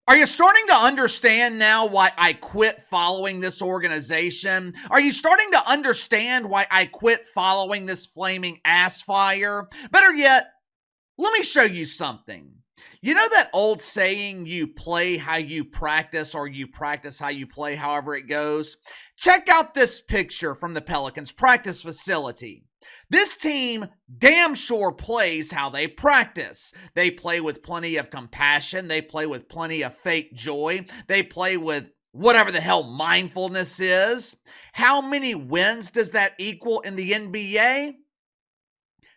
Are you starting to understand now why I quit following this organization? Are you starting to understand why I quit following this flaming ass fire? Better yet, let me show you something. You know that old saying, you play how you practice, or you practice how you play, however it goes? Check out this picture from the Pelicans practice facility. This team damn sure plays how they practice. They play with plenty of compassion. They play with plenty of fake joy. They play with whatever the hell mindfulness is. How many wins does that equal in the NBA?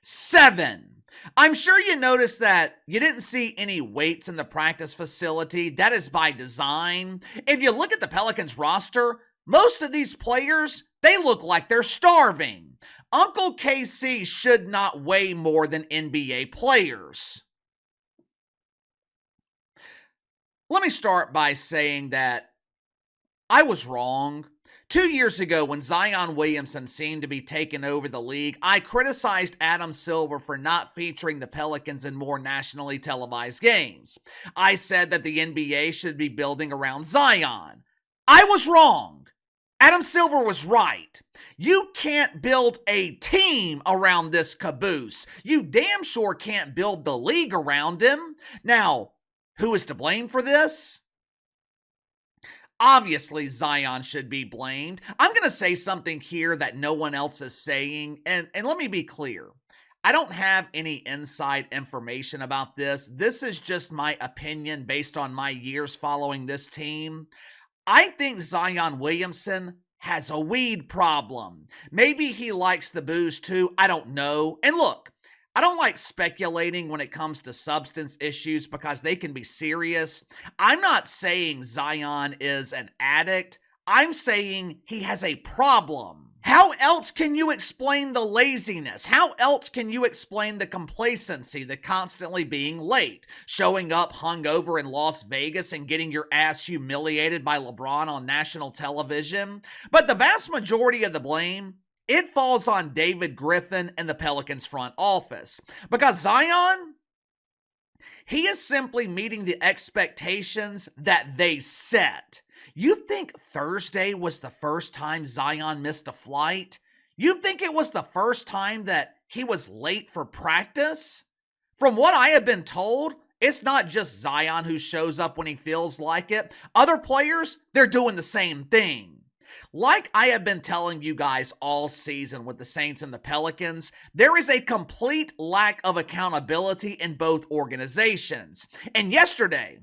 7. I'm sure you noticed that you didn't see any weights in the practice facility. That is by design. If you look at the Pelicans roster, most of these players, they look like they're starving. Uncle KC should not weigh more than NBA players. Let me start by saying that I was wrong. 2 years ago, when Zion Williamson seemed to be taking over the league, I criticized Adam Silver for not featuring the Pelicans in more nationally televised games. I said that the NBA should be building around Zion. I was wrong. Adam Silver was right. You can't build a team around this caboose. You damn sure can't build the league around him. Now, who is to blame for this? Obviously, Zion should be blamed. I'm going to say something here that no one else is saying, and let me be clear. I don't have any inside information about this. This is just my opinion based on my years following this team. I think Zion Williamson has a weed problem. Maybe he likes the booze too. I don't know. And look, I don't like speculating when it comes to substance issues because they can be serious. I'm not saying Zion is an addict. I'm saying he has a problem. How else can you explain the laziness? How else can you explain the complacency, the constantly being late, showing up hungover in Las Vegas and getting your ass humiliated by LeBron on national television? But the vast majority of the blame, it falls on David Griffin and the Pelicans front office. Because Zion, he is simply meeting the expectations that they set. You think Thursday was the first time Zion missed a flight? You think it was the first time that he was late for practice? From what I have been told, it's not just Zion who shows up when he feels like it. Other players, they're doing the same thing. Like I have been telling you guys all season with the Saints and the Pelicans, there is a complete lack of accountability in both organizations. And yesterday,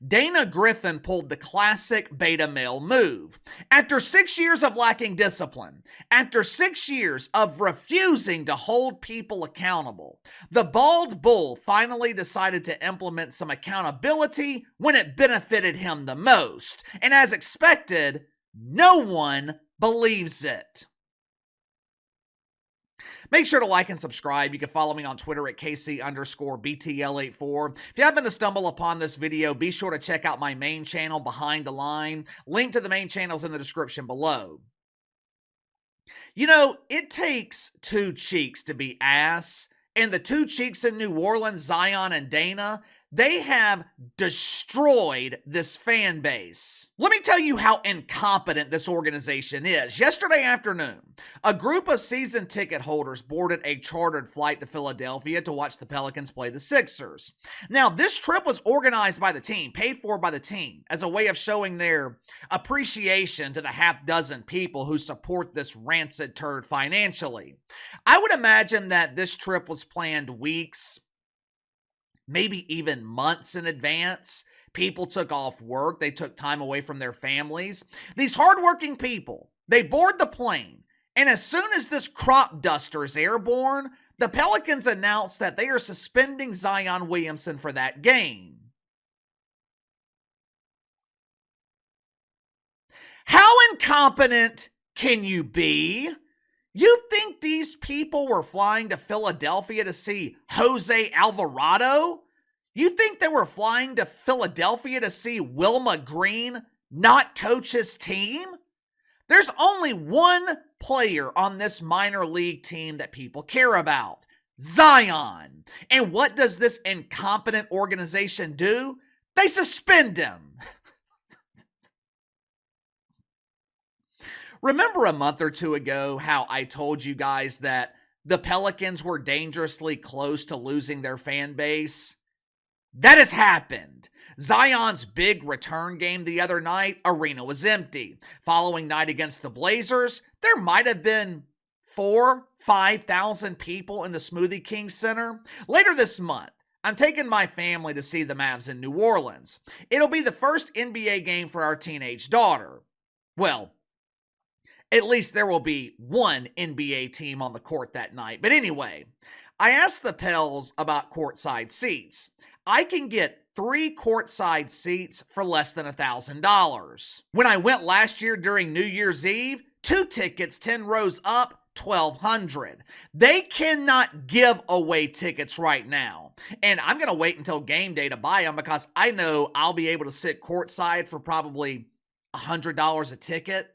Dana Griffin pulled the classic beta male move. After 6 years of lacking discipline, after 6 years of refusing to hold people accountable, the bald bull finally decided to implement some accountability when it benefited him the most. And as expected, no one believes it. Make sure to like and subscribe. You can follow me on Twitter at KC_BTL84. If you happen to stumble upon this video, be sure to check out my main channel, Behind the Line. Link to the main channel is in the description below. You know, it takes two cheeks to be ass, and the two cheeks in New Orleans, Zion and Dana, they have destroyed this fan base. Let me tell you how incompetent this organization is. Yesterday afternoon, a group of season ticket holders boarded a chartered flight to Philadelphia to watch the Pelicans play the Sixers. Now, this trip was organized by the team, paid for by the team, as a way of showing their appreciation to the half dozen people who support this rancid turd financially. I would imagine that this trip was planned weeks, maybe even months in advance. People took off work. They took time away from their families. These hardworking people, they board the plane. And as soon as this crop duster is airborne, the Pelicans announced that they are suspending Zion Williamson for that game. How incompetent can you be? You think these people were flying to Philadelphia to see Jose Alvarado? You think they were flying to Philadelphia to see Wilma Green not coach his team? There's only one player on this minor league team that people care about, Zion. And what does this incompetent organization do? They suspend him. Remember a month or two ago how I told you guys that the Pelicans were dangerously close to losing their fan base? That has happened. Zion's big return game the other night, arena was empty. Following night against the Blazers, there might have been 5,000 people in the Smoothie King Center. Later this month, I'm taking my family to see the Mavs in New Orleans. It'll be the first NBA game for our teenage daughter. Well, at least there will be one NBA team on the court that night. But anyway, I asked the Pels about courtside seats. I can get 3 courtside seats for less than $1,000. When I went last year during New Year's Eve, 2 tickets 10 rows up, $1,200. They cannot give away tickets right now. And I'm going to wait until game day to buy them because I know I'll be able to sit courtside for probably $100 a ticket.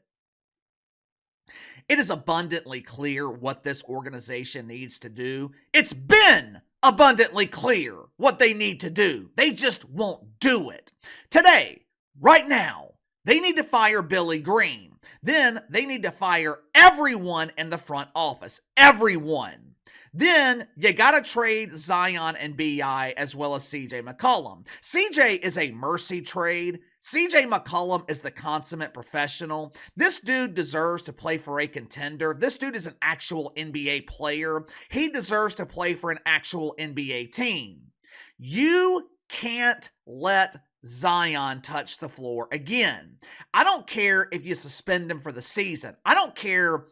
It is abundantly clear what this organization needs to do. It's been abundantly clear what they need to do. They just won't do it. Today, right now, they need to fire Billy Green. Then they need to fire everyone in the front office. Everyone. Then you got to trade Zion and B.I. as well as C.J. McCollum. C.J. is a mercy trade. C.J. McCollum is the consummate professional. This dude deserves to play for a contender. This dude is an actual NBA player. He deserves to play for an actual NBA team. You can't let Zion touch the floor again. I don't care if you suspend him for the season. I don't care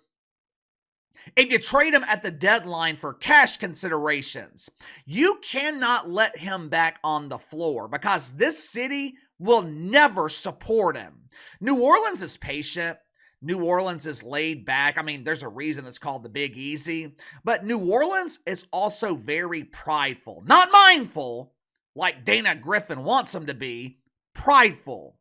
if you trade him at the deadline for cash considerations. You cannot let him back on the floor because this city will never support him. New Orleans is patient. New Orleans is laid back. I mean, there's a reason it's called the Big Easy. But New Orleans is also very prideful. Not mindful, like David Griffin wants them to be. Prideful.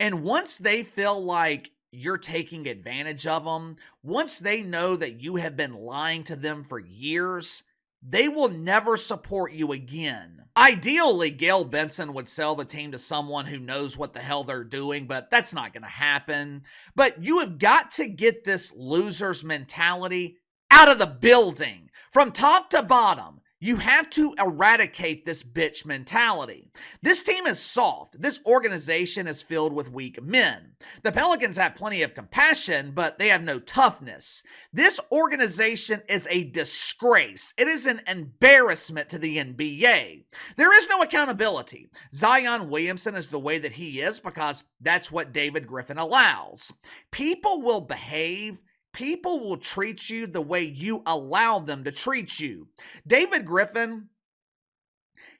And once they feel like you're taking advantage of them, once they know that you have been lying to them for years, they will never support you again. Ideally, Gayle Benson would sell the team to someone who knows what the hell they're doing, but that's not going to happen. But you have got to get this loser's mentality out of the building. From top to bottom, you have to eradicate this bitch mentality. This team is soft. This organization is filled with weak men. The Pelicans have plenty of compassion, but they have no toughness. This organization is a disgrace. It is an embarrassment to the NBA. There is no accountability. Zion Williamson is the way that he is because that's what David Griffin allows. People will behave. People will treat you the way you allow them to treat you. David Griffin,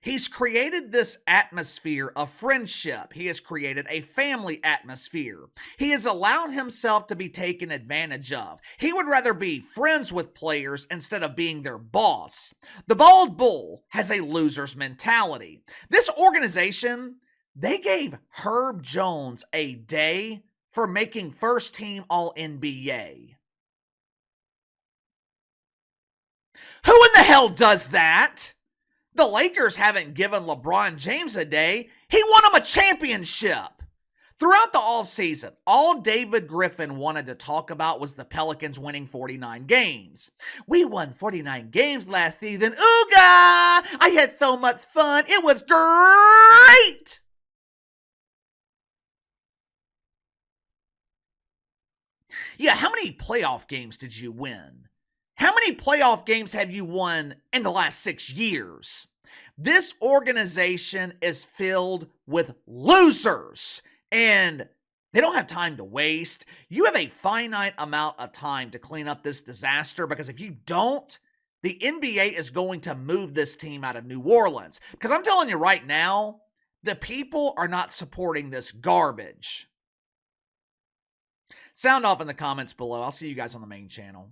he's created this atmosphere of friendship. He has created a family atmosphere. He has allowed himself to be taken advantage of. He would rather be friends with players instead of being their boss. The Bald Bull has a loser's mentality. This organization, they gave Herb Jones a day for making first team All-NBA. Who in the hell does that? The Lakers haven't given LeBron James a day. He won him a championship. Throughout the offseason, all David Griffin wanted to talk about was the Pelicans winning 49 games. We won 49 games last season. Ooga! I had so much fun. It was great! Yeah, how many playoff games did you win? How many playoff games have you won in the last 6 years? This organization is filled with losers, and they don't have time to waste. You have a finite amount of time to clean up this disaster because if you don't, the NBA is going to move this team out of New Orleans. Because I'm telling you right now, the people are not supporting this garbage. Sound off in the comments below. I'll see you guys on the main channel.